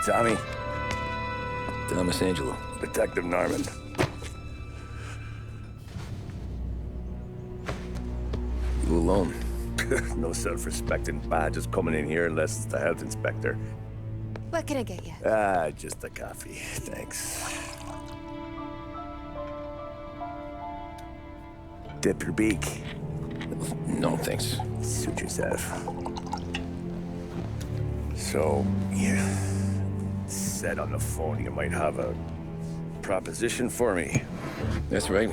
Tommy? Thomas Angelo. Detective Norman. You alone? No self-respecting badges coming in here unless it's the health inspector. What can I get you? Just a coffee. Thanks. Dip your beak. No, thanks. Suit yourself. So, you said on the phone you might have a proposition for me. That's right.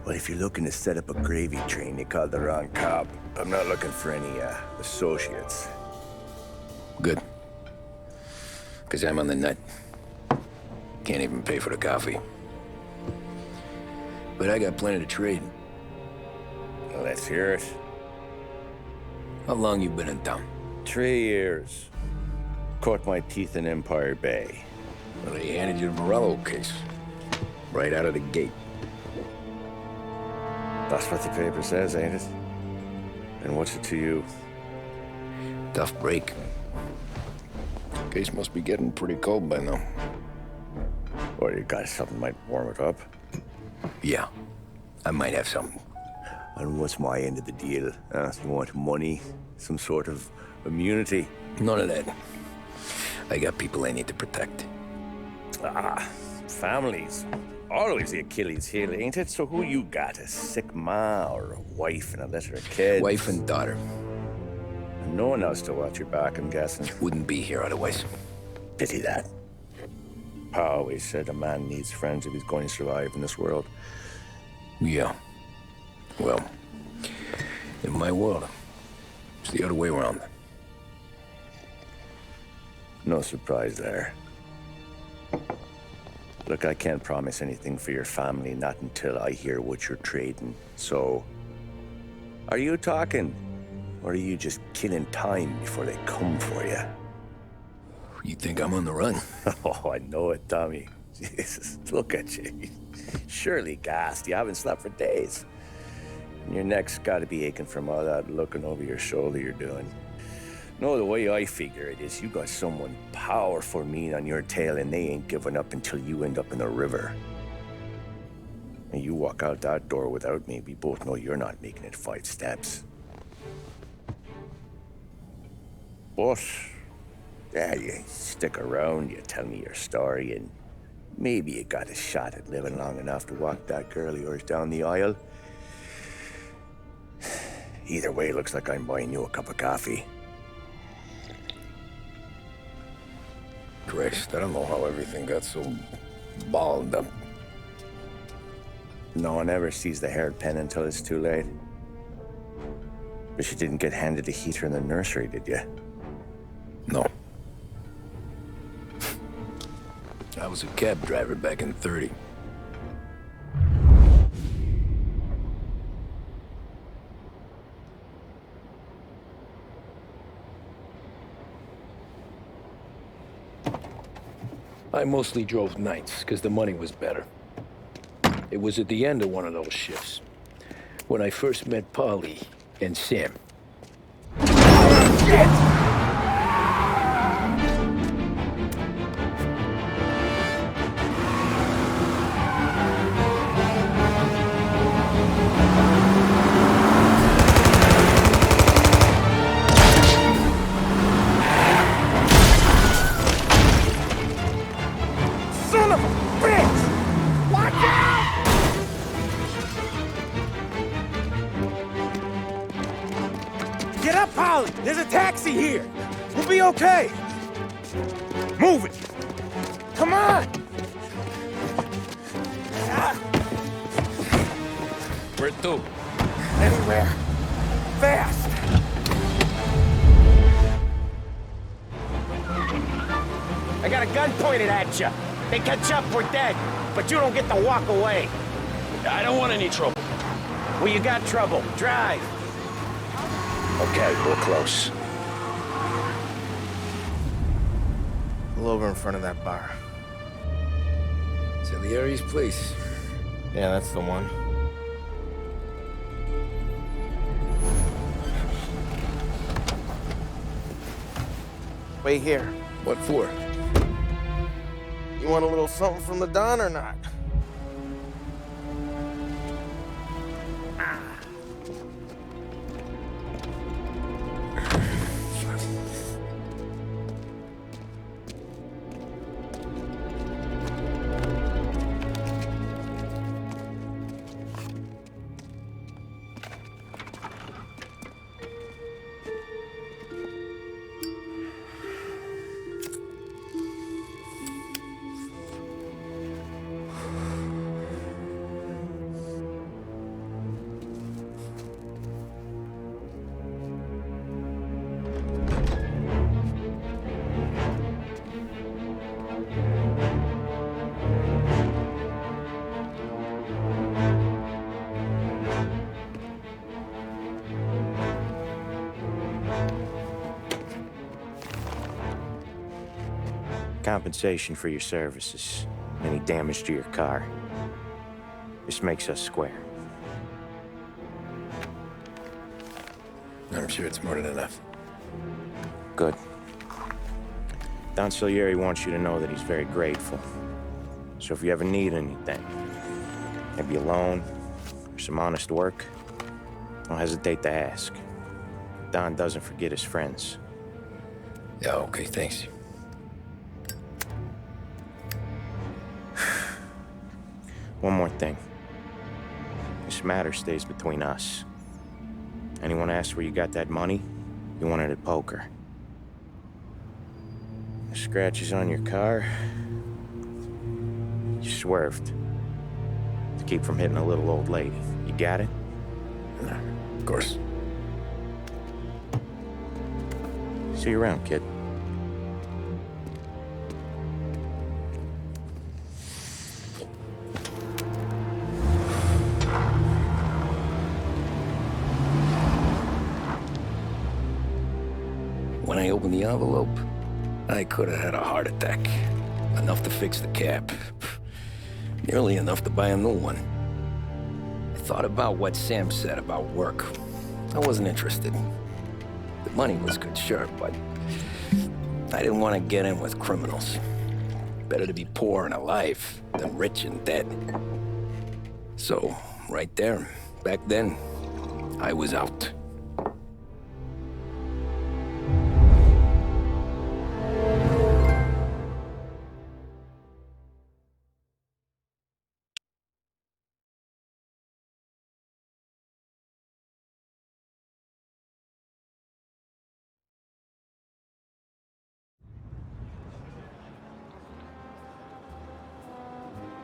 Well, if you're looking to set up a gravy train, you called the wrong cop. I'm not looking for any, associates. Good. Because I'm on the nut. Can't even pay for the coffee. But I got plenty to trade. Let's hear it. How long you been in town? 3 years. Caught my teeth in Empire Bay. Well, they handed you the Morello case. Right out of the gate. That's what the paper says, ain't it? And what's it to you? Tough break. Case must be getting pretty cold by now. Or you got something might warm it up? Yeah, I might have something. And what's my end of the deal? You want money? Some sort of immunity? None of that. I got people I need to protect. Families. Always the Achilles heel, ain't it? So who you got? A sick ma or a wife and a litter of kids? Wife and daughter. And no one else to watch your back, I'm guessing. Wouldn't be here otherwise. Pity that. Pa always said a man needs friends if he's going to survive in this world. Yeah. Well, in my world, it's the other way around. No surprise there. Look, I can't promise anything for your family, not until I hear what you're trading. So, are you talking? Or are you just killing time before they come for you? You think I'm on the run? Oh, I know it, Tommy. Jesus, look at you. Surely gassed. You haven't slept for days. And your neck's got to be aching from all that looking over your shoulder you're doing. No, the way I figure it is you got someone powerful mean on your tail and they ain't giving up until you end up in the river. And you walk out that door without me, we both know you're not making it 5 steps. But, yeah, you stick around, you tell me your story, and maybe you got a shot at living long enough to walk that girl of yours down the aisle. Either way, it looks like I'm buying you a cup of coffee. Christ, I don't know how everything got so balled up. No one ever sees the hairpin until it's too late. But you didn't get handed a heater in the nursery, did you? No. I was a cab driver back in '30. I mostly drove nights, because the money was better. It was at the end of one of those shifts, when I first met Polly and Sam. Shit! Get up, Polly! There's a taxi here! We'll be okay! Move it! Come on! Where to? Anywhere. Fast! I got a gun pointed at you. They catch up, we're dead. But you don't get to walk away. I don't want any trouble. Well, you got trouble. Drive. Okay, we're close. Pull over in front of that bar. Salieri's place. Yeah, that's the one. Wait here. What for? You want a little something from the Don or not? Compensation for your services. Any damage to your car. This makes us square. I'm sure it's more than enough. Good. Don Salieri wants you to know that he's very grateful. So if you ever need anything, maybe a loan or some honest work, don't hesitate to ask. Don doesn't forget his friends. Yeah, okay, thanks. One more thing. This matter stays between us. Anyone asks where you got that money, you won it at poker. The scratches on your car, you swerved to keep from hitting a little old lady. You got it? Of course. See you around, kid. When I opened the envelope, I could have had a heart attack. Enough to fix the cab. Nearly enough to buy a new one. I thought about what Sam said about work. I wasn't interested. The money was good, sure, but I didn't want to get in with criminals. Better to be poor and alive than rich and dead. So, right there, back then, I was out.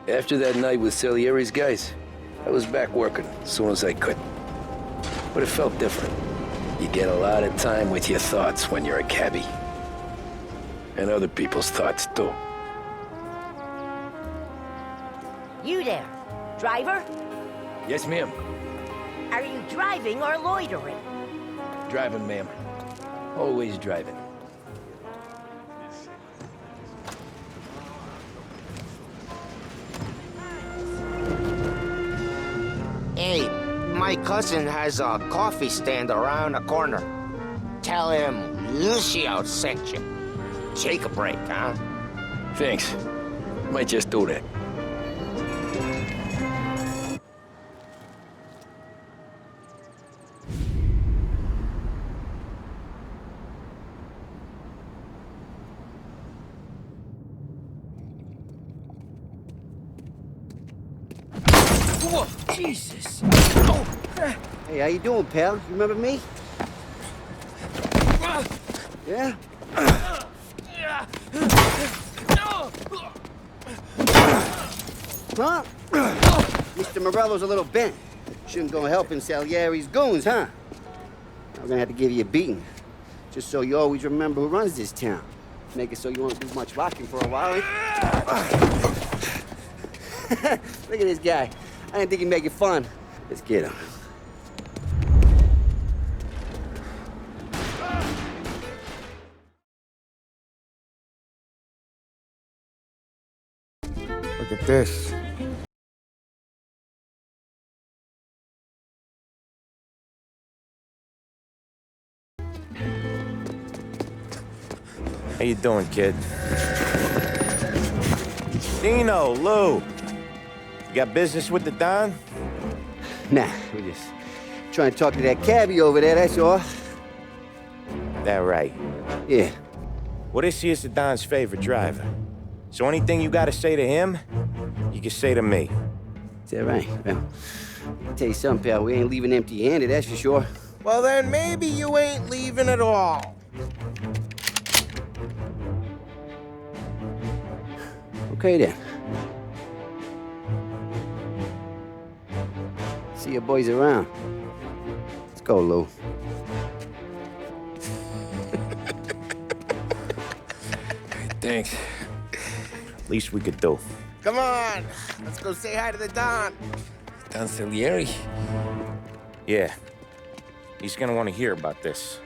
After that night with Salieri's guys, I was back working as soon as I could. But it felt different. You get a lot of time with your thoughts when you're a cabbie. And other people's thoughts, too. You there, driver? Yes, ma'am. Are you driving or loitering? Driving, ma'am. Always driving. Hey, my cousin has a coffee stand around the corner. Tell him Lucio sent you. Take a break, huh? Thanks. Might just do that. Whoa, Jesus! Hey, how you doing, pal? You remember me? Yeah? Huh? Mr. Morello's a little bent. Shouldn't go helping Salieri's goons, huh? I'm gonna have to give you a beating. Just so you always remember who runs this town. Make it so you won't do much rocking for a while. Look at this guy. I didn't think he'd make it fun. Let's get him. Look at this. Hey, you doing, kid? Dino, Lou. You got business with the Don? Nah, we're just trying to talk to that cabbie over there, that's all. That right. Yeah. Well, this here's the Don's favorite driver. So anything you gotta say to him, you can say to me. Is that right? Well, I'll tell you something, pal. We ain't leaving empty-handed, that's for sure. Well, then maybe you ain't leaving at all. Okay, then. See your boys around. Let's go, Lou. Thanks. Least we could do. Come on, let's go say hi to the Don. Don Salieri? Yeah. He's gonna want to hear about this.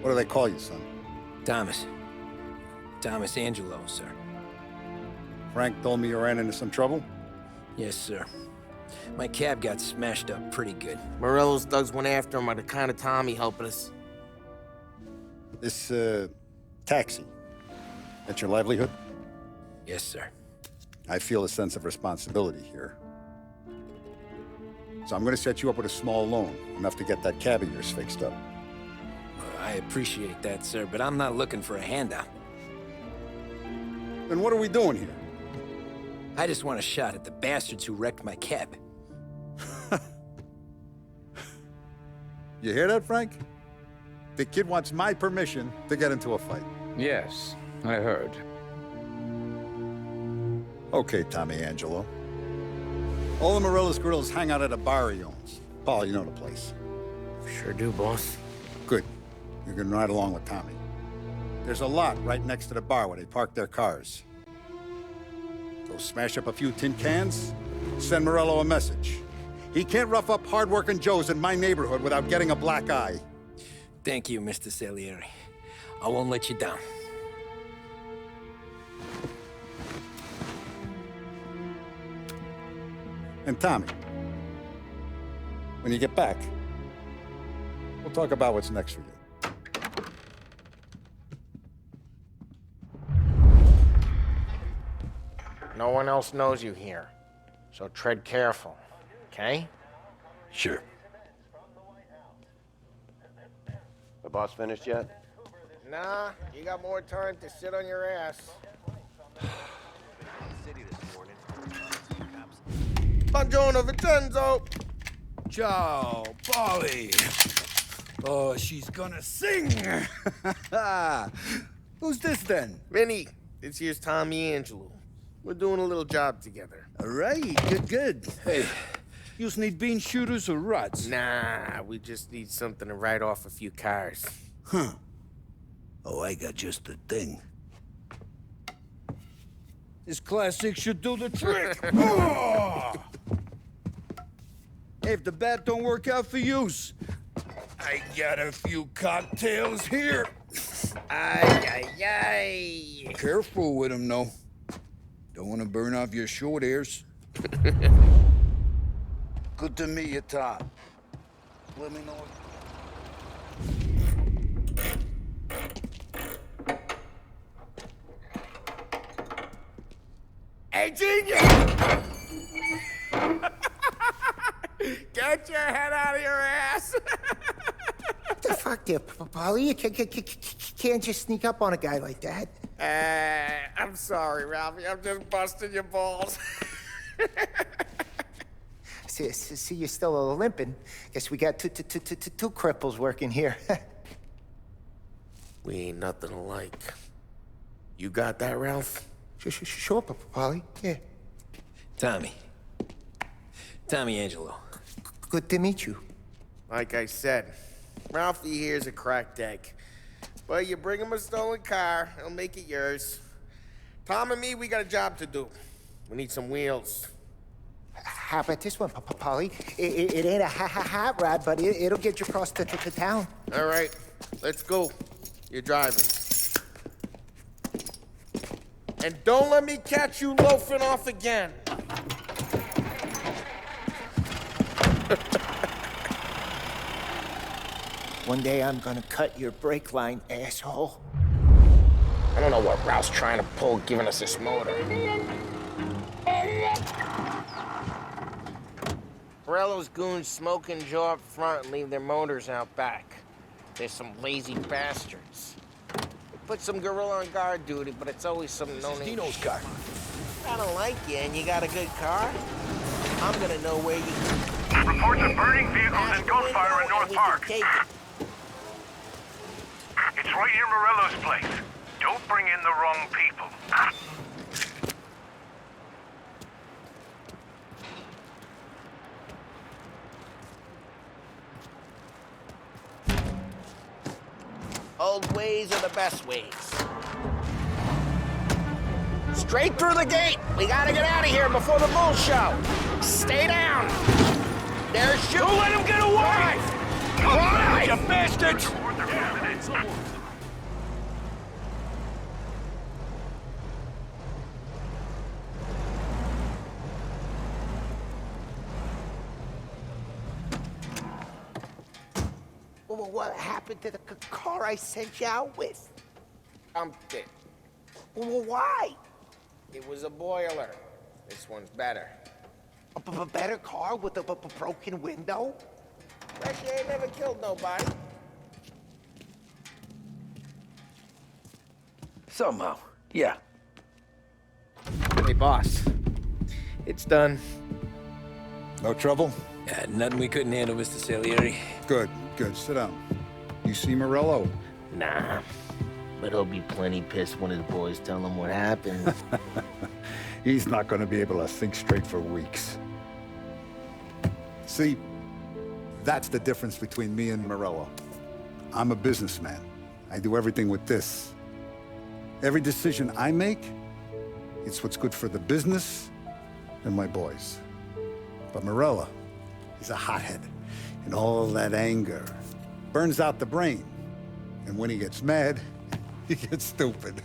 What do they call you, son? Thomas. Thomas Angelo, sir. Frank told me you ran into some trouble? Yes, sir. My cab got smashed up pretty good. Morello's thugs went after him by the kind of Tommy helping us. This, taxi. That's your livelihood? Yes, sir. I feel a sense of responsibility here. So I'm gonna set you up with a small loan, enough to get that cab of yours fixed up. I appreciate that, sir, but I'm not looking for a handout. Then what are we doing here? I just want a shot at the bastards who wrecked my cab. You hear that, Frank? The kid wants my permission to get into a fight. Yes, I heard. Okay, Tommy Angelo. All the Morello's girls hang out at a bar he owns. Paul, you know the place. Sure do, boss. Good. You can ride along with Tommy. There's a lot right next to the bar where they park their cars. Go smash up a few tin cans, send Morello a message. He can't rough up hard-working Joes in my neighborhood without getting a black eye. Thank you, Mr. Salieri. I won't let you down. And Tommy, when you get back, we'll talk about what's next for you. No one else knows you here, so tread careful, okay? Sure. The boss finished yet? Nah, you got more time to sit on your ass. Buongiorno, Vincenzo! Ciao, Polly. Oh, she's gonna sing. Who's this then? Vinny, this here's Tommy Angelo. We're doing a little job together. All right, good. Hey, you need bean shooters or rods? Nah, we just need something to write off a few cars. Huh. Oh, I got just the thing. This classic should do the trick. Oh! Hey, if the bat don't work out for use, I got a few cocktails here. Ay, ay, ay. Careful with them, though. Don't want to burn off your short hairs. Good to meet you, Tom. Let me know. Hey, genius! Get your head out of your ass! What the fuck there, Polly? You can't just sneak up on a guy like that. I'm sorry, Ralphie. I'm just busting your balls. See, you're still limping. Guess we got two cripples working here. We ain't nothing alike. You got that, Ralph? Sure, Polly. Yeah. Tommy. Tommy Angelo. Good to meet you. Like I said, Ralphie here's a cracked egg. But you bring him a stolen car, he'll make it yours. Tom and me, we got a job to do. We need some wheels. How about this one, Polly? It ain't a hot rod, but it'll get you across to town. All right, let's go. You're driving. And don't let me catch you loafing off again. One day I'm gonna cut your brake line, asshole. I don't know what Ralph's trying to pull, giving us this motor. Morello's goons smoke and Joe up front and leave their motors out back. They're some lazy bastards. They put some gorilla on guard duty, but it's always some no-name. Dino's car. I don't like you, and you got a good car. I'm gonna know where you. Reports of burning vehicles and gunfire in North Park. Take it. It's right near Morello's place. Don't bring in the wrong people. Old ways are the best ways. Straight through the gate. We gotta get out of here before the bull show. Stay down. There's shooting. Don't let him get away! Why? You bastards! Well, what happened to the car I sent you out with? Dumped it. Well, why? It was a boiler. This one's better. A better car with a broken window? Fresh air never killed nobody. Somehow, yeah. Hey, boss. It's done. No trouble? Yeah, nothing we couldn't handle, Mr. Salieri. Good, good. Sit down. You see Morello? Nah, but he'll be plenty pissed when his boys tell him what happened. He's not going to be able to think straight for weeks. See, that's the difference between me and Morello. I'm a businessman. I do everything with this. Every decision I make, it's what's good for the business and my boys. But Morello, he's a hothead. And all that anger burns out the brain. And when he gets mad, he gets stupid.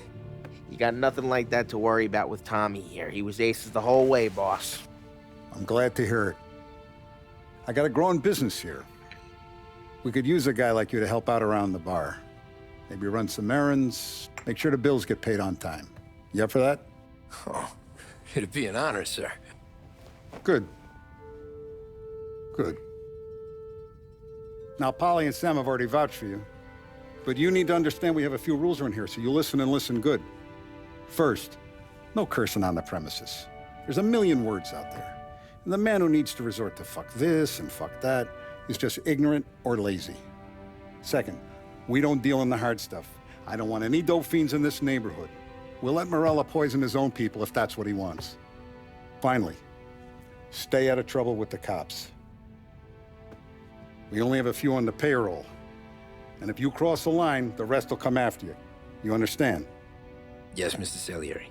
You got nothing like that to worry about with Tommy here. He was aces the whole way, boss. I'm glad to hear it. I got a growing business here. We could use a guy like you to help out around the bar. Maybe run some errands, make sure the bills get paid on time. You up for that? Oh, it'd be an honor, sir. Good. Good. Now, Polly and Sam have already vouched for you. But you need to understand we have a few rules around here, so you listen and listen good. First, no cursing on the premises. There's a million words out there. And the man who needs to resort to fuck this and fuck that is just ignorant or lazy. Second, we don't deal in the hard stuff. I don't want any dope fiends in this neighborhood. We'll let Morello poison his own people if that's what he wants. Finally, stay out of trouble with the cops. We only have a few on the payroll. And if you cross the line, the rest will come after you. You understand? Yes, Mr. Salieri.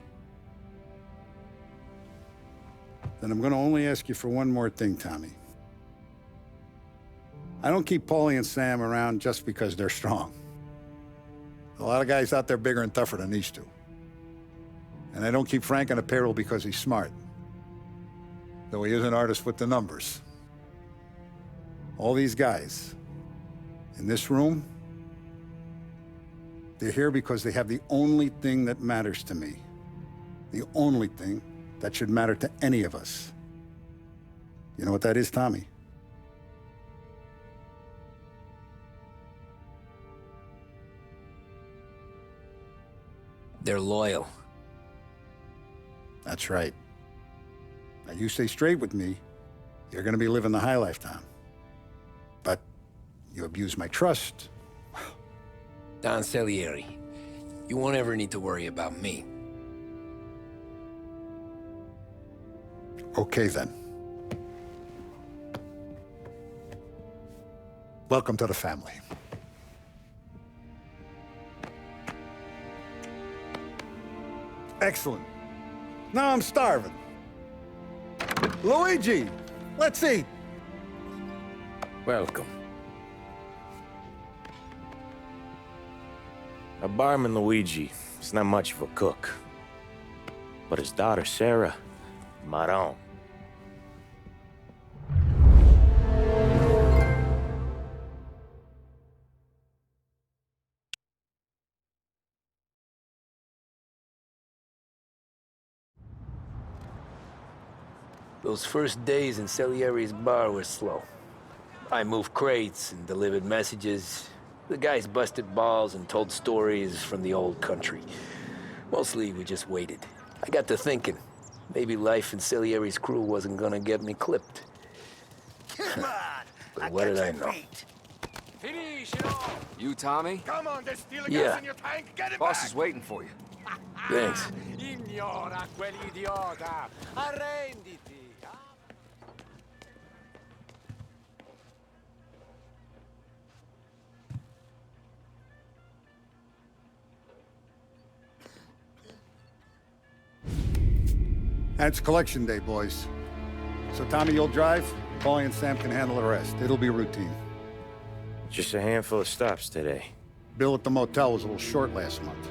Then I'm going to only ask you for one more thing, Tommy. I don't keep Paulie and Sam around just because they're strong. A lot of guys out there bigger and tougher than these two. And I don't keep Frank on the payroll because he's smart. Though he is an artist with the numbers. All these guys in this room, they're here because they have the only thing that matters to me. The only thing that should matter to any of us. You know what that is, Tommy? They're loyal. That's right. Now, you stay straight with me, you're gonna be living the high life, Tom. But you abuse my trust. Don Salieri, you won't ever need to worry about me. Okay, then. Welcome to the family. Excellent. Now I'm starving. Luigi, let's eat. Welcome. Our barman Luigi is not much of a cook, but his daughter Sarah, Maron. Those first days in Salieri's bar were slow. I moved crates and delivered messages. The guys busted balls and told stories from the old country. Mostly, we just waited. I got to thinking, maybe life in Salieri's crew wasn't gonna get me clipped. Come on! But what did I know? Finish it all! You, Tommy? Come on, there's steel Yeah. gas in your tank. Get it Boss back. is waiting for you. Thanks. Ignora quell'idiota! Arrenditi! And it's collection day, boys. So Tommy, you'll drive. Paulie and Sam can handle the rest. It'll be routine. Just a handful of stops today. Bill at the motel was a little short last month.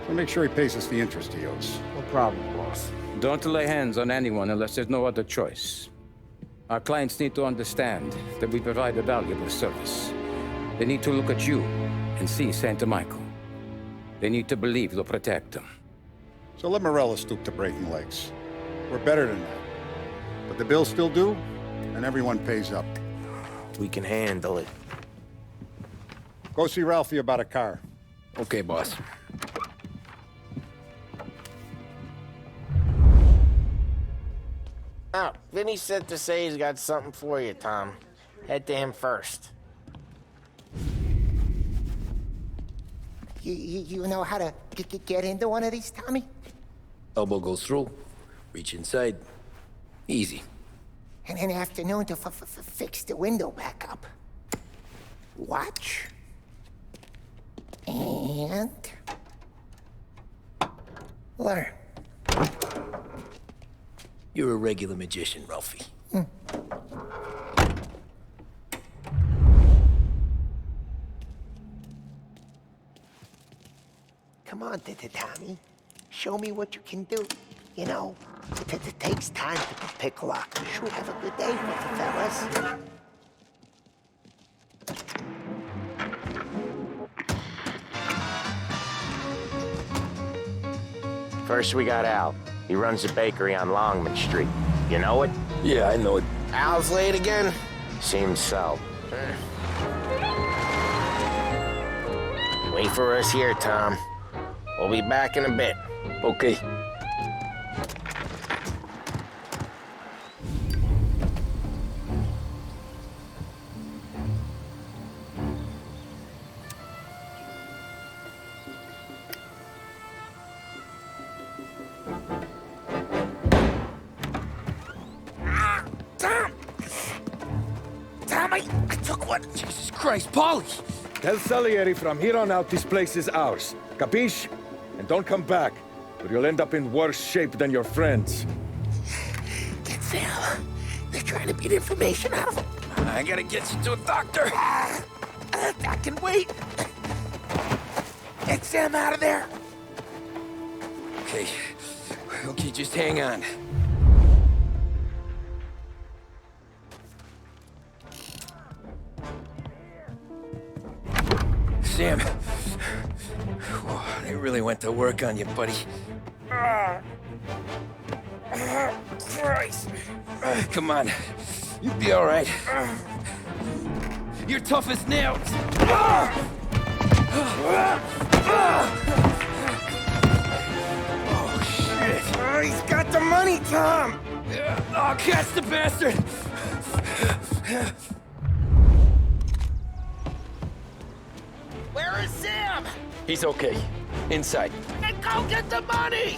So make sure he pays us the interest he owes. No problem, boss. Don't lay hands on anyone unless there's no other choice. Our clients need to understand that we provide a valuable service. They need to look at you and see Santa Michael. They need to believe you'll protect them. So let Morella stoop to breaking legs. We're better than that. But the bill's still due, and everyone pays up. We can handle it. Go see Ralphie about a car. Okay, boss. Oh, Vinny said to say he's got something for you, Tom. Head to him first. You know how to get into one of these, Tommy? Elbow goes through, reach inside. Easy. And in the afternoon to fix the window back up. Watch. And... learn. You're a regular magician, Ralphie. Come on, Tommy. Show me what you can do. You know, it takes time to pick lock. Sure, have a good day with the fellas. First, we got Al. He runs a bakery on Longman Street. You know it? Yeah, I know it. Al's late again? Seems so. Wait for us here, Tom. We'll be back in a bit. Okay. I took one. Jesus Christ, Paulie! Tell Salieri from here on out this place is ours. Capiche? And don't come back, or you'll end up in worse shape than your friends. Get Sam. They're trying to beat information out of him. I gotta get you to a doctor. I can wait. Get Sam out of there. Okay. Okay, just hang on. Sam. Whoa, they really went to work on you, buddy. Christ. Come on. You'll be all right. You're tough as nails. Oh, shit. Oh, he's got the money, Tom. Oh, catch the bastard. Where is Sam? He's okay. Inside. And go get the money!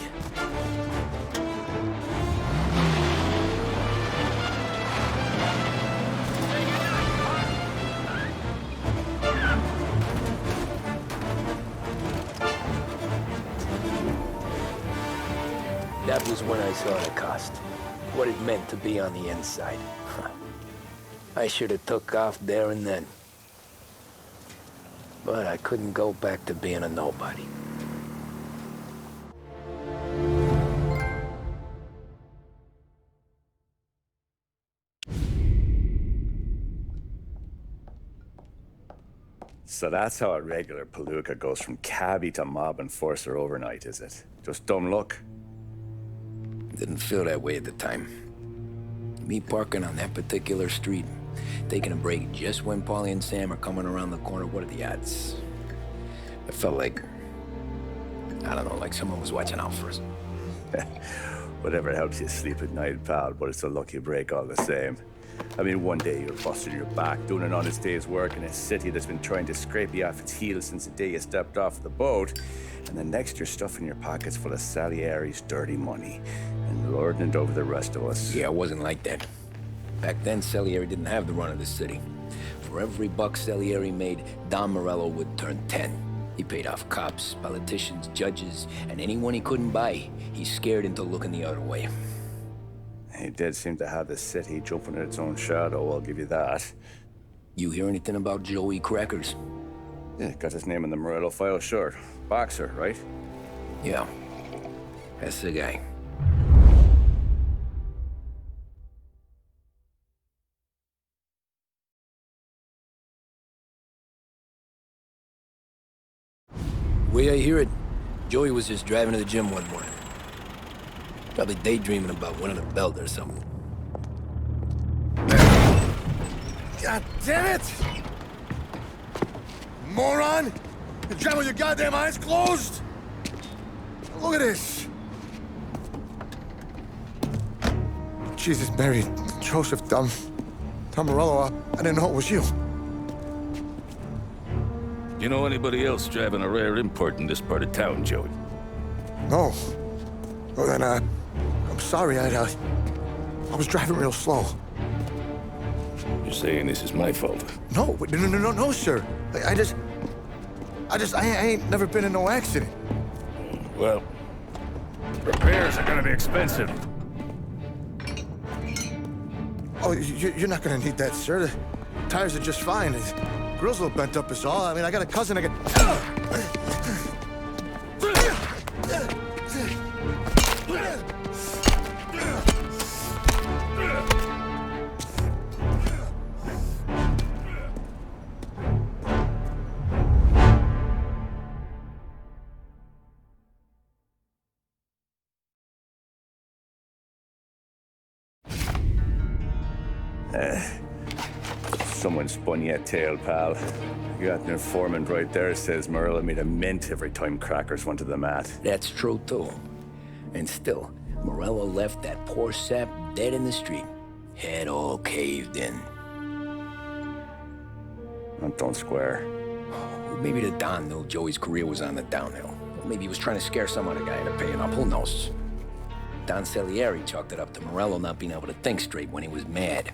That was when I saw the cost. What it meant to be on the inside. I should have took off there and then. But I couldn't go back to being a nobody. So that's how a regular palooka goes from cabbie to mob enforcer overnight, is it? Just dumb luck? Didn't feel that way at the time. Me parking on that particular street, taking a break just when Paulie and Sam are coming around the corner, what are the odds? I felt like, I don't know, like someone was watching out for us. Whatever helps you sleep at night, pal, but it's a lucky break all the same. I mean, one day you're busting your back, doing an honest day's work in a city that's been trying to scrape you off its heels since the day you stepped off the boat, and then next you're stuffing your pockets full of Salieri's dirty money and lording it over the rest of us. Yeah, it wasn't like that. Back then, Salieri didn't have the run of the city. For every buck Salieri made, Don Morello would turn 10. He paid off cops, politicians, judges, and anyone he couldn't buy, he scared into looking the other way. He did seem to have the city jumping at its own shadow, I'll give you that. You hear anything about Joey Crackers? Yeah, got his name in the Morello file, sure. Boxer, right? Yeah, that's the guy. The way I hear it, Joey was just driving to the gym one morning. Probably daydreaming about winning a belt or something. God damn it! Moron! You're driving with your goddamn eyes closed? Look at this! Jesus, Mary, Joseph, Tom Morello, I didn't know it was you. You know anybody else driving a rare import in this part of town, Joey? No. Well, then, I'm sorry, I was driving real slow. You're saying this is my fault? No, sir. I ain't never been in no accident. Well, repairs are gonna be expensive. Oh, you're not gonna need that, sir. The tires are just fine. The grill's a little bent up is all. I mean, I got a cousin I can... Someone spun you a tale, pal. You got an informant right there says Morello made a mint every time Crackers went to the mat. That's true, too. And still, Morello left that poor sap dead in the street. Head all caved in. Don't square. Maybe the Don knew Joey's career was on the downhill. Maybe he was trying to scare some other guy into paying up, who knows? Don Salieri chalked it up to Morello not being able to think straight when he was mad.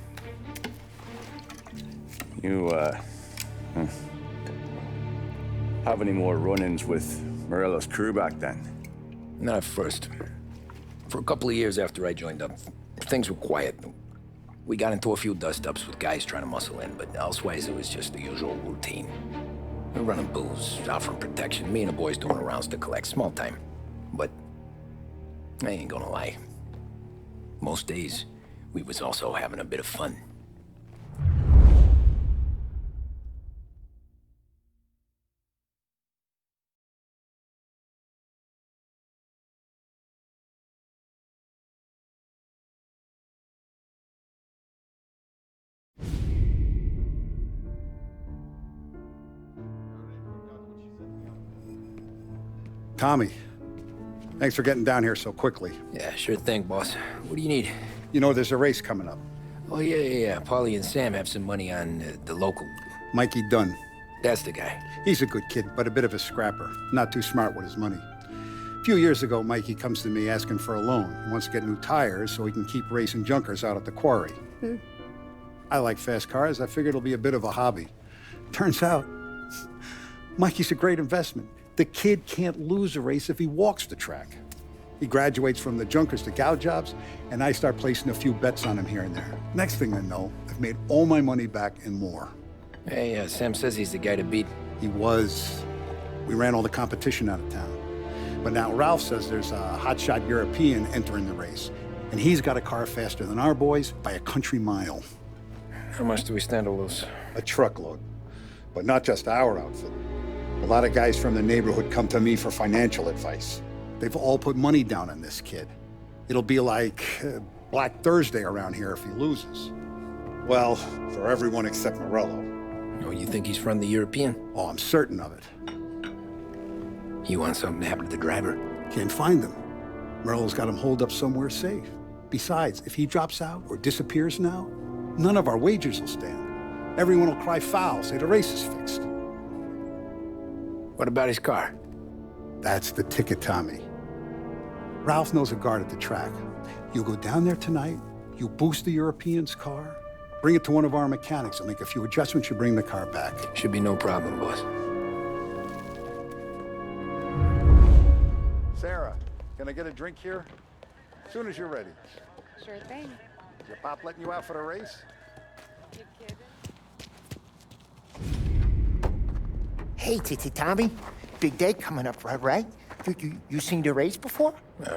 You, have any more run-ins with Morello's crew back then? Not at first. For a couple of years after I joined up, things were quiet. We got into a few dust-ups with guys trying to muscle in, but elsewise it was just the usual routine. We were running booze, offering protection, me and the boys doing the rounds to collect, small time. But I ain't gonna lie. Most days, we was also having a bit of fun. Tommy, thanks for getting down here so quickly. Yeah, sure thing, boss. What do you need? You know, there's a race coming up. Oh, yeah. Paulie and Sam have some money on the local. Mikey Dunn. That's the guy. He's a good kid, but a bit of a scrapper. Not too smart with his money. A few years ago, Mikey comes to me asking for a loan. He wants to get new tires so he can keep racing junkers out at the quarry. I like fast cars. I figured it'll be a bit of a hobby. Turns out, Mikey's a great investment. The kid can't lose a race if he walks the track. He graduates from the junkers to gal jobs, and I start placing a few bets on him here and there. Next thing I know, I've made all my money back and more. Hey, Sam says he's the guy to beat. He was. We ran all the competition out of town. But now Ralph says there's a hotshot European entering the race, and he's got a car faster than our boys by a country mile. How much do we stand to lose? A truckload. But not just our outfit. A lot of guys from the neighborhood come to me for financial advice. They've all put money down on this kid. It'll be like Black Thursday around here if he loses. Well, for everyone except Morello. Oh, you think he's from the European? Oh, I'm certain of it. You want something to happen to the driver? Can't find him. Morello's got him holed up somewhere safe. Besides, if he drops out or disappears now, none of our wagers will stand. Everyone will cry foul, say the race is fixed. What about his car? That's the ticket, Tommy. Ralph knows a guard at the track. You go down there tonight, you boost the European's car, bring it to one of our mechanics, and make a few adjustments, you bring the car back. Should be no problem, boss. Sarah, can I get a drink here? As soon as you're ready. Sure thing. Is your pop letting you out for the race? You kidding? Hey, Tommy. Big day coming up, right? You seen the race before?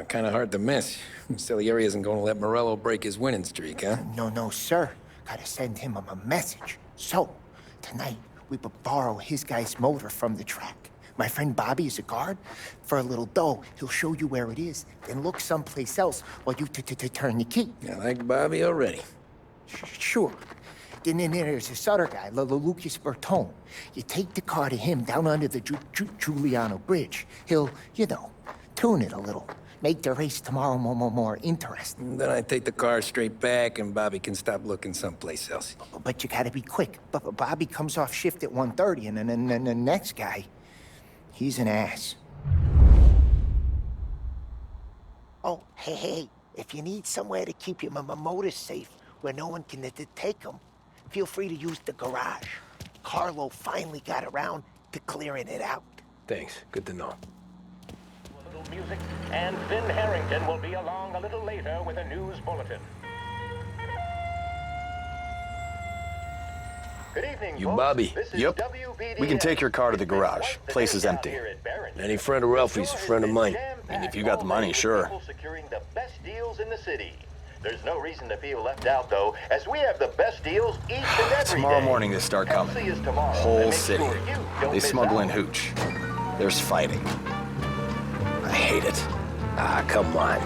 Kind of hard to miss. Salieri isn't going to let Morello break his winning streak, huh? No, sir. Gotta send him a message. So, tonight, we borrow his guy's motor from the track. My friend Bobby is a guard. For a little dough, he'll show you where it is, then look someplace else while you turn the key. I like Bobby already. Sure. Then there's this other guy, Lucas Bertone. You take the car to him down under the Giuliano Bridge. He'll, tune it a little. Make the race tomorrow more interesting. Then I take the car straight back and Bobby can stop looking someplace else. But you gotta be quick. But Bobby comes off shift at 1:30, and then the next guy, he's an ass. Oh, hey, if you need somewhere to keep your motor safe where no one can take them, feel free to use the garage. Carlo finally got around to clearing it out. Thanks. Good to know. A little music, and Finn Harrington will be along a little later with a news bulletin. Good evening, You folks. Bobby? This is Yep. WBD. We can take your car to the garage. Place is empty. Any friend of Ralphie's a friend of mine. And if you got the money, sure. Securing the best deals in the city. There's no reason to feel left out, though, as we have the best deals each and every Tomorrow day. morning they start coming. LC is tomorrow, and Whole make city. sure you don't They miss smuggle out. in hooch. There's fighting. I hate it. Come on.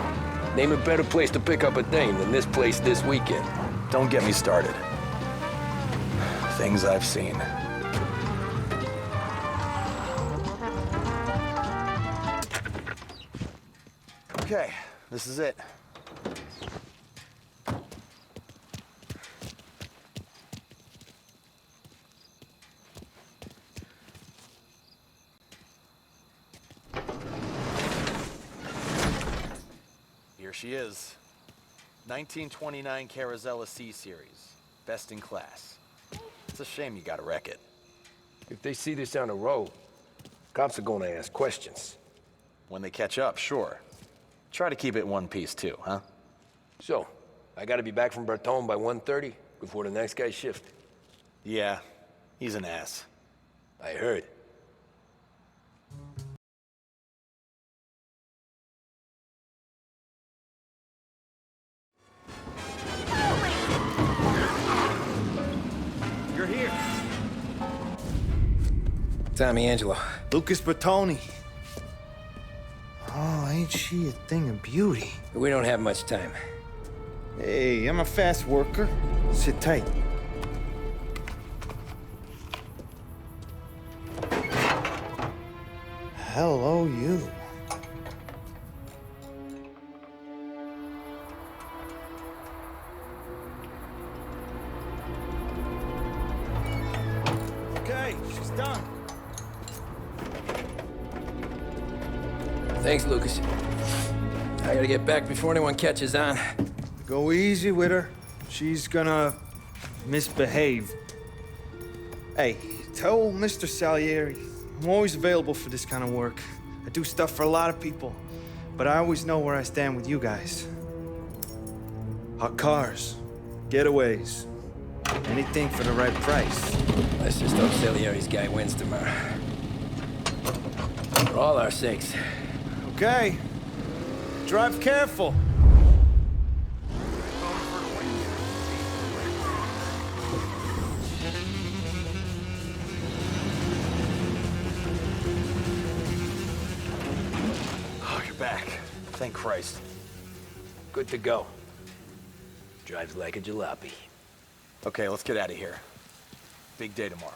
Name a better place to pick up a dame than this place this weekend. Don't get me started. Things I've seen. Okay, this is it. Here she is. 1929 Carazella C-Series. Best in class. It's a shame you gotta wreck it. If they see this on the road, cops are going to ask questions. When they catch up, sure. Try to keep it one piece too, huh? So, I gotta be back from Bertone by 1:30 before the next guy's shift. Yeah, he's an ass. I heard. You're here. Tommy Angelo. Lucas Bertoni. Oh, ain't she a thing of beauty? We don't have much time. Hey, I'm a fast worker. Sit tight. Hello, you. Okay, she's done. Thanks, Lucas. I gotta get back before anyone catches on. Go easy with her. She's gonna misbehave. Hey, tell Mr. Salieri I'm always available for this kind of work. I do stuff for a lot of people. but I always know where I stand with you guys. Hot cars, getaways, anything for the right price. Let's just hope Salieri's guy wins tomorrow. For all our sakes. Okay. Drive careful. Oh, you're back. Thank Christ. Good to go. Drives like a jalopy. Okay, let's get out of here. Big day tomorrow.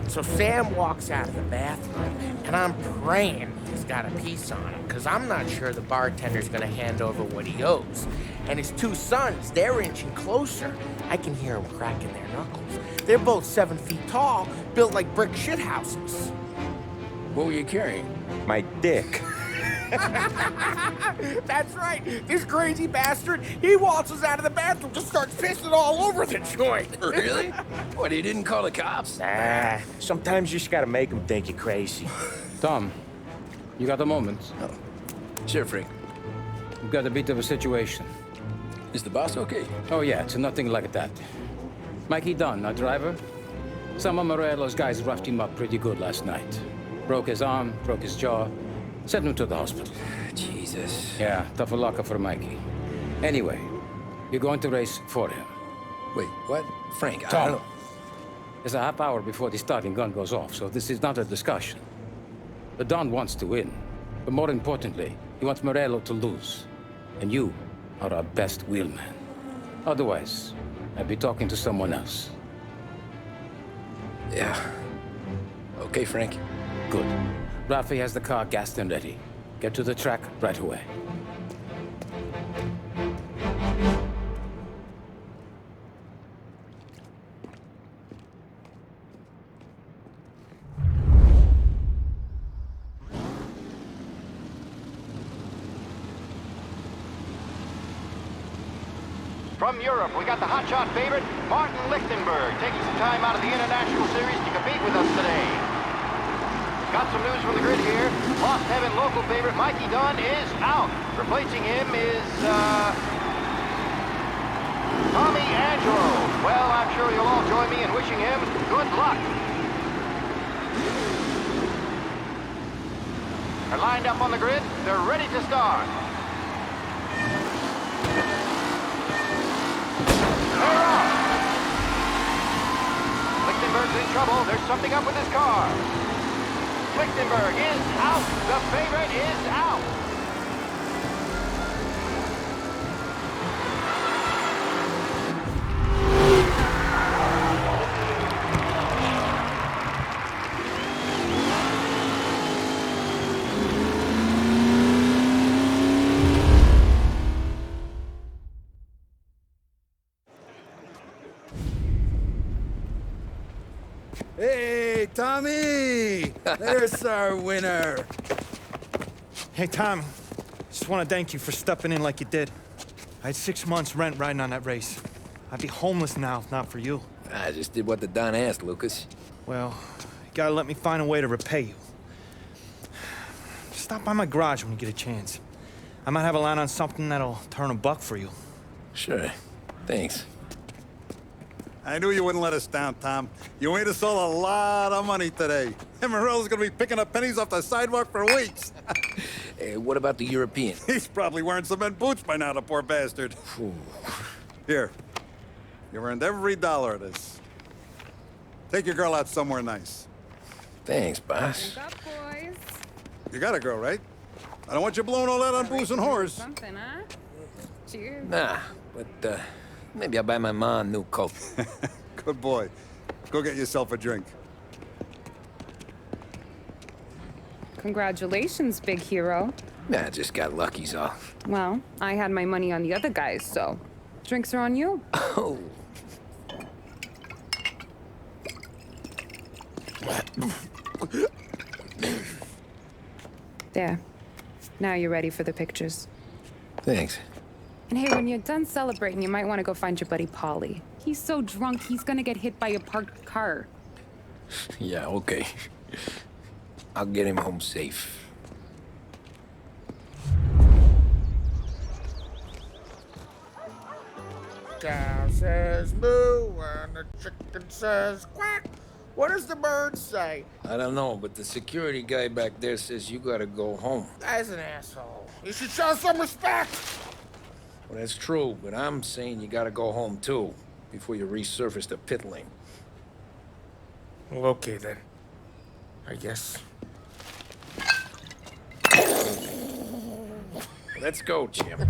So Sam walks out of the bathroom, and I'm praying he's got a piece on him, because I'm not sure the bartender's gonna hand over what he owes. And his two sons, they're inching closer. I can hear them cracking their knuckles. They're both 7 feet tall, built like brick shithouses. What were you carrying? My dick. That's right. This crazy bastard, he waltzes out of the bathroom, just starts pissing all over the joint. Really? What, he didn't call the cops? Nah, sometimes you just gotta make them think you're crazy. Tom, you got a moment? Oh. Sure, Frank. We've got a bit of a situation. Is the boss okay? Oh yeah, it's nothing like that. Mikey Dunn, our driver. Some of Morello's guys roughed him up pretty good last night. Broke his arm, broke his jaw. Sent him to the hospital. Jesus. Yeah, tough luck for Mikey. Anyway, you're going to race for him. Wait, what? Frank, I Tom, don't know. there's a half hour before the starting gun goes off, so this is not a discussion. The Don wants to win, but more importantly, he wants Morello to lose. And you are our best wheelman. Otherwise, I'd be talking to someone else. Yeah. Okay, Frank. Good. Rafi has the car gassed and ready. Get to the track right away. From Europe, we got the hotshot favorite, Martin Lichtenberg, taking some time out of the International Series to compete with us today. Got some news from the grid here. Lost Heaven local favorite Mikey Dunn is out. Replacing him is, Tommy Angelo. Well, I'm sure you'll all join me in wishing him good luck. They're lined up on the grid. They're ready to start. They're off. Lichtenberg's in trouble. There's something up with his car. Lichtenberg is out. The favorite is out. Hey, Tommy! There's our winner. Hey, Tom. Just want to thank you for stepping in like you did. I had 6 months rent riding on that race. I'd be homeless now if not for you. I just did what the Don asked, Lucas. Well, you gotta let me find a way to repay you. Stop by my garage when you get a chance. I might have a line on something that'll turn $1 for you. Sure. Thanks. I knew you wouldn't let us down, Tom. You made us all a lot of money today. And Morello's gonna be picking up pennies off the sidewalk for weeks. Hey, what about the European? He's probably wearing cement boots by now, the poor bastard. Here. You've earned every dollar of this. Take your girl out somewhere nice. Thanks, boss. Wake up, boys. You got a girl, right? I don't want you blowing all that on booze and whores. Something, huh? Cheers. Nah, but, maybe I'll buy my mom a new coat. Good boy. Go get yourself a drink. Congratulations, big hero. Nah, I just got lucky's all. Well, I had my money on the other guys, so drinks are on you. Oh. There. Now you're ready for the pictures. Thanks. And hey, when you're done celebrating, you might want to go find your buddy Paulie. He's so drunk, he's gonna get hit by a parked car. Yeah, okay. I'll get him home safe. Cow says moo and the chicken says quack. What does the bird say? I don't know, but the security guy back there says you gotta go home. Guy's an asshole. You should show some respect. Well, that's true, but I'm saying you gotta go home too, before you resurface the pit lane. Well, okay then. I guess. Let's go, Jim.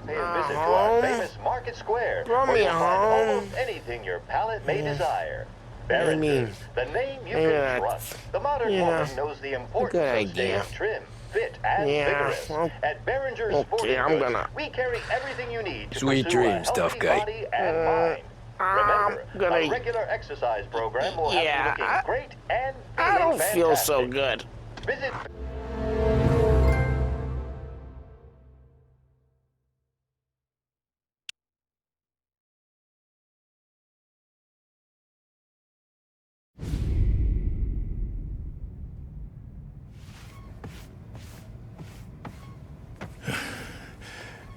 Pay a visit to our famous Market Square, where you'll find almost anything your palate may desire. Behringer's, the name you can trust. The modern woman knows the importance of staying trim, fit, and vigorous. At Behringer's Sporting Goods, we carry everything you need to Sweet pursue dreams, a tough healthy guy. body and mind. Remember, a regular exercise program will have you looking great and feeling I don't feel fantastic. so good. Visit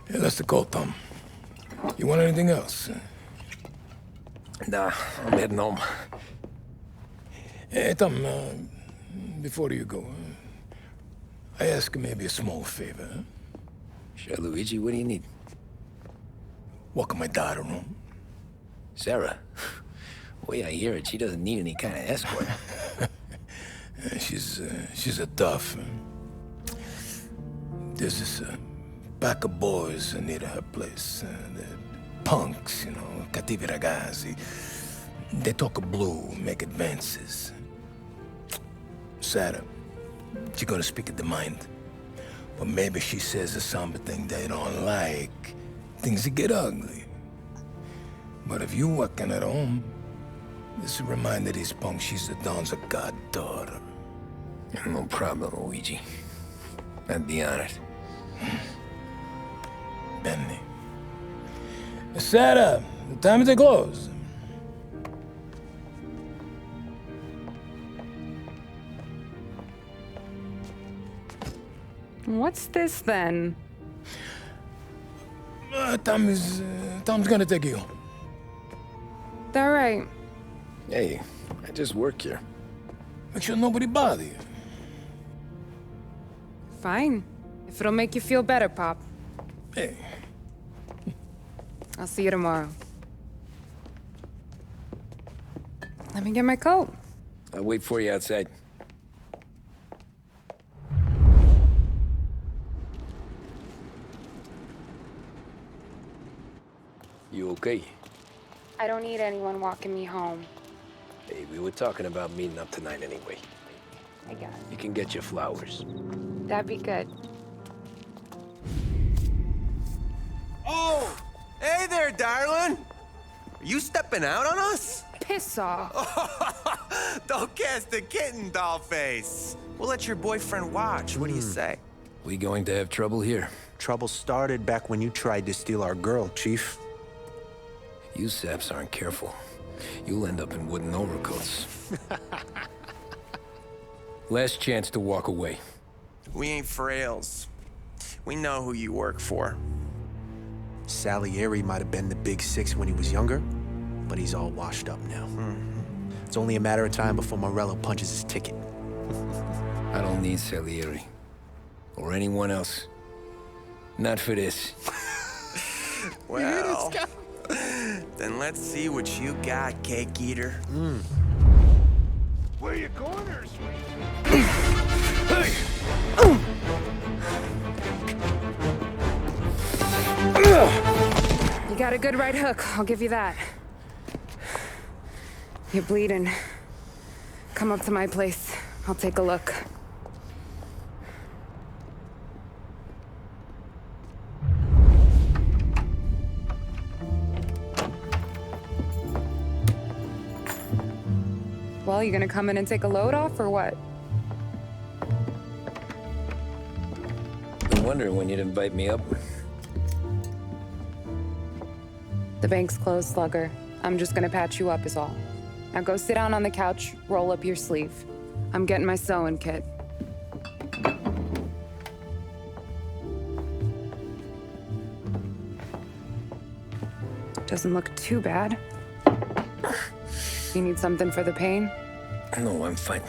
Yeah, that's the call, Tom. You want anything else? Nah, I'm heading home. Hey, Tom, before you go, I ask maybe a small favor. Huh? Sure, Luigi, what do you need? Walk my daughter home. Sarah? The way I hear it, she doesn't need any kind of escort. She's a tough. There's this pack of boys near her place. They're punks, you know, cattivi ragazzi. They talk blue, make advances. Sarah, she's gonna speak at the mind. But maybe she says something they don't like. Things get ugly. But if you walking at home, this will remind these punks she's the Don's a goddaughter. No problem, Luigi. I'd be honored. Benny. Sarah, the time they close. What's this then? Tom's gonna take you. All right. Hey, I just work here. Make sure nobody bother you. Fine. If it'll make you feel better, Pop. Hey. I'll see you tomorrow. Let me get my coat. I'll wait for you outside. You okay? I don't need anyone walking me home. Hey, we were talking about meeting up tonight anyway. I got it. You can get your flowers. That'd be good. Oh! Hey there, darling! Are you stepping out on us? Piss off. Don't cast a kitten, dollface. We'll let your boyfriend watch. What do you say? We going to have trouble here? Trouble started back when you tried to steal our girl, Chief. You saps aren't careful. You'll end up in wooden overcoats. Last chance to walk away. We ain't frails. We know who you work for. Salieri might have been the big six when he was younger, but he's all washed up now. It's only a matter of time before Morello punches his ticket. I don't need Salieri. Or anyone else. Not for this. Well, then let's see what you got, cake eater. Where you going there, sweet? a good right hook, I'll give you that. You're bleeding. Come up to my place. I'll take a look. Well, you gonna come in and take a load off, or what? Been wondering when you'd invite me up. The bank's closed, Slugger. I'm just gonna patch you up is all. Now go sit down on the couch, roll up your sleeve. I'm getting my sewing kit. Doesn't look too bad. You need something for the pain? No, I'm fine.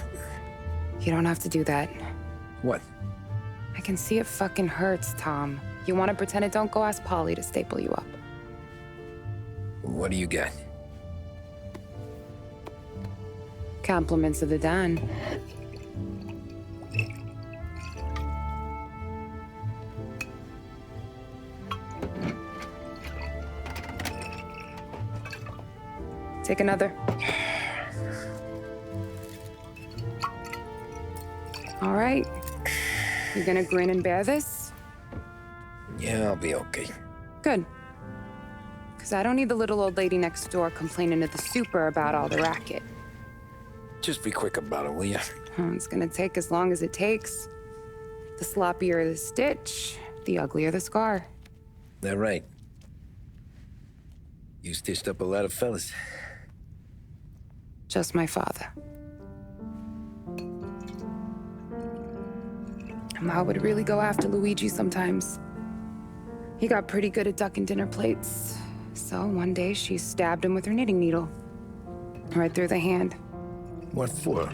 You don't have to do that. What? I can see it fucking hurts, Tom. You want to pretend it don't? Go ask Polly to staple you up. What do you got? Compliments of the Don. Take another. All right. You gonna grin and bear this? Yeah, I'll be okay. Good. Because I don't need the little old lady next door complaining to the super about all the racket. Just be quick about it, will ya? It's gonna take as long as it takes. The sloppier the stitch, the uglier the scar. That right? You stitched up a lot of fellas. Just my father. Ma would really go after Luigi sometimes. He got pretty good at ducking dinner plates. So one day she stabbed him with her knitting needle. Right through the hand. What for?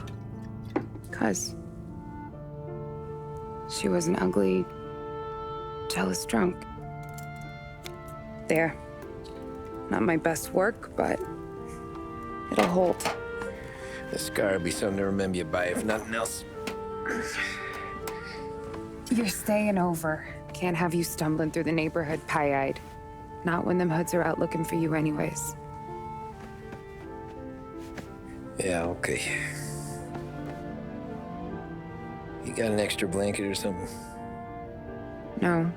'Cause she was an ugly, jealous drunk. There. Not my best work, but it'll hold. The scar will be something to remember you by, if nothing else. You're staying over. Can't have you stumbling through the neighborhood pie-eyed. Not when them hoods are out looking for you anyways. Yeah, okay. You got an extra blanket or something? No.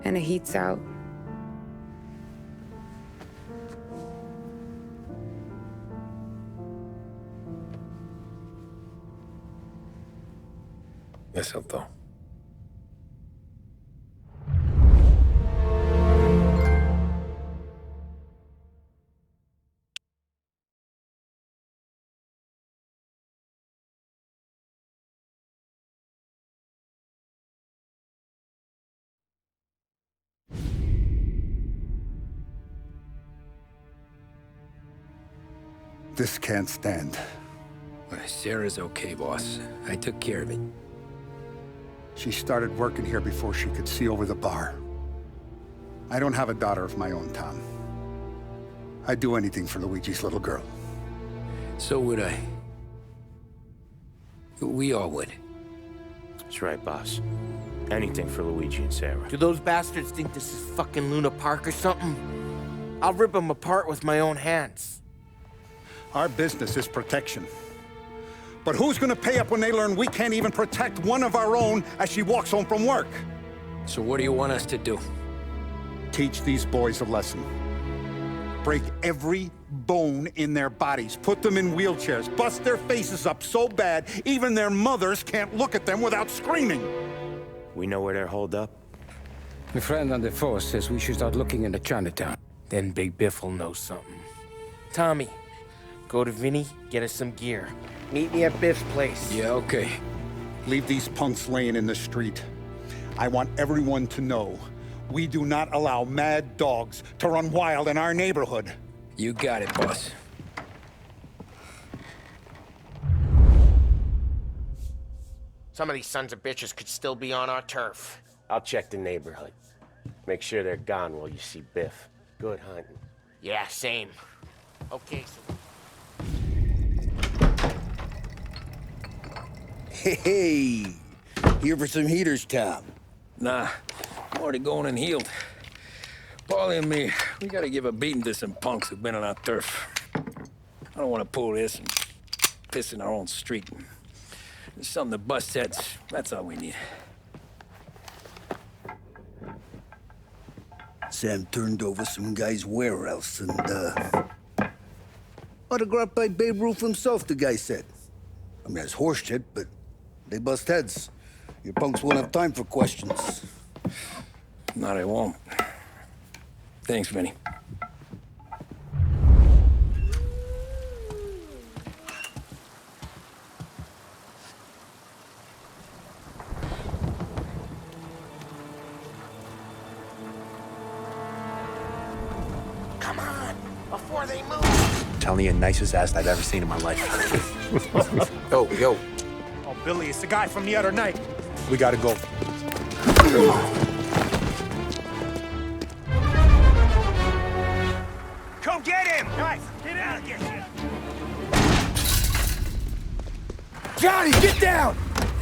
And the heat's out. Eso todo. This can't stand. Sarah's okay, boss. I took care of it. She started working here before she could see over the bar. I don't have a daughter of my own, Tom. I'd do anything for Luigi's little girl. So would I. We all would. That's right, boss. Anything for Luigi and Sarah. Do those bastards think this is fucking Luna Park or something? I'll rip them apart with my own hands. Our business is protection. But who's gonna pay up when they learn we can't even protect one of our own as she walks home from work? So what do you want us to do? Teach these boys a lesson. Break every bone in their bodies. Put them in wheelchairs. Bust their faces up so bad, even their mothers can't look at them without screaming. We know where they're holed up? My friend on the force says we should start looking into Chinatown. Then Big Biff will know something. Tommy, go to Vinny, get us some gear. Meet me at Biff's place. Yeah, okay. Leave these punks laying in the street. I want everyone to know we do not allow mad dogs to run wild in our neighborhood. You got it, boss. Some of these sons of bitches could still be on our turf. I'll check the neighborhood. Make sure they're gone while you see Biff. Good hunting. Yeah, same. Okay, so... Hey, here for some heaters, Tom? Nah, I'm already going and healed. Paulie and me, we gotta give a beating to some punks who've been on our turf. I don't want to pull this and piss in our own street. There's something to bust heads. That's all we need. Sam turned over some guy's warehouse and, autographed by Babe Ruth himself, the guy said. I mean, it's horse shit, but they bust heads. Your punks won't have time for questions. No, they won't. Thanks, Vinny. Come on, before they move. I'm telling you, nicest ass I've ever seen in my life. Yo. Oh, Billy, it's the guy from the other night. We gotta go. Come get him! Guys, get out! Get him! Johnny, get down!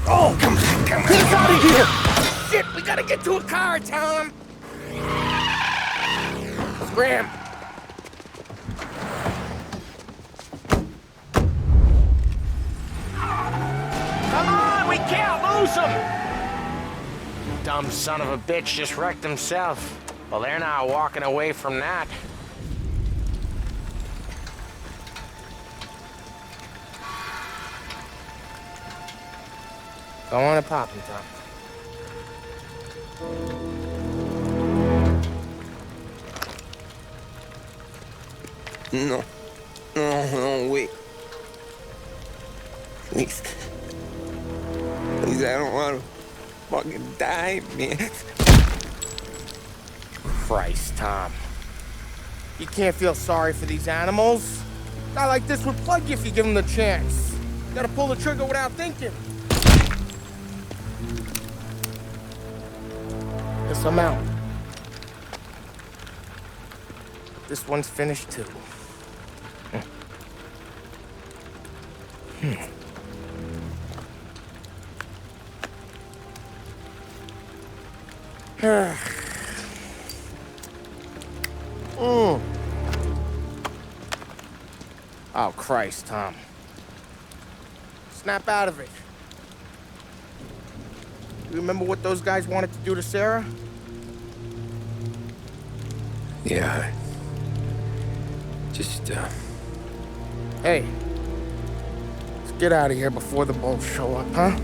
Oh, come on! Get us out of here! Shit, we gotta get to a car, Tom! Scram! Come on, we can't lose him! Dumb son of a bitch just wrecked himself. Well, they're not walking away from that. Go on and pop him, Tom. No, wait. Please. Please, I don't want to fucking die, man. Christ, Tom. You can't feel sorry for these animals. A guy like this would plug you if you give him the chance. You gotta pull the trigger without thinking. Guess I'm out. This one's finished too. Oh, Christ, Tom. Snap out of it. You remember what those guys wanted to do to Sarah? Yeah. Just, Hey. Let's get out of here before the bulls show up, huh?